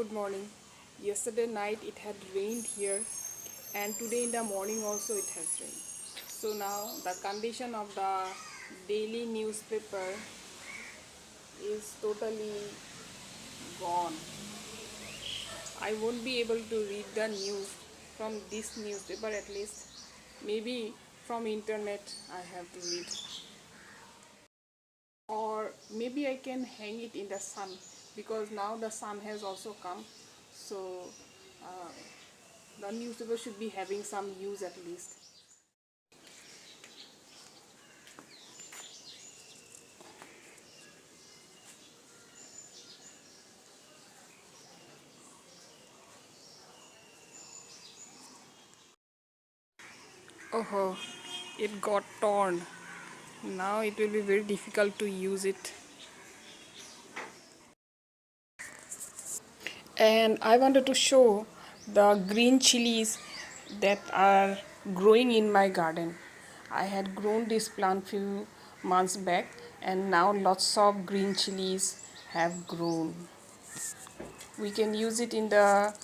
good morning. Yesterday night it had rained here, and today in the morning also it has rained. So now the condition of the daily newspaper is totally gone. I won't be able to read the news from this newspaper at least. Maybe from internet I have to read. Or maybe I can hang it in the sun because now the sun has also come. So the newspaper should be having some news at least. Oh, it got torn. Now it will be very difficult to use it. And I wanted to show the green chilies that are growing in my garden. I had grown this plant few months back, and now lots of green chilies have grown. We can use it in the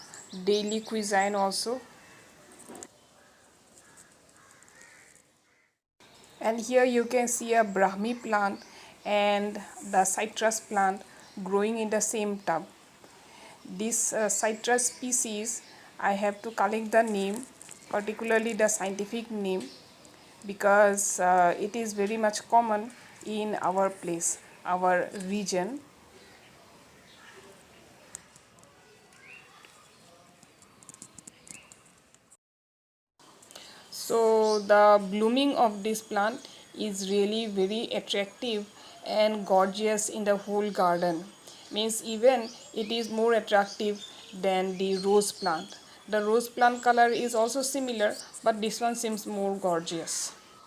daily cuisine also. And here you can see a Brahmi plant and the citrus plant growing in the same tub. This citrus species, I have to collect the name, particularly the scientific name, because it is very much common in our place, our region. So the blooming of this plant is really very attractive and gorgeous in the whole garden. Means even it is more attractive than the rose plant. The rose plant color is also similar, but this one seems more gorgeous.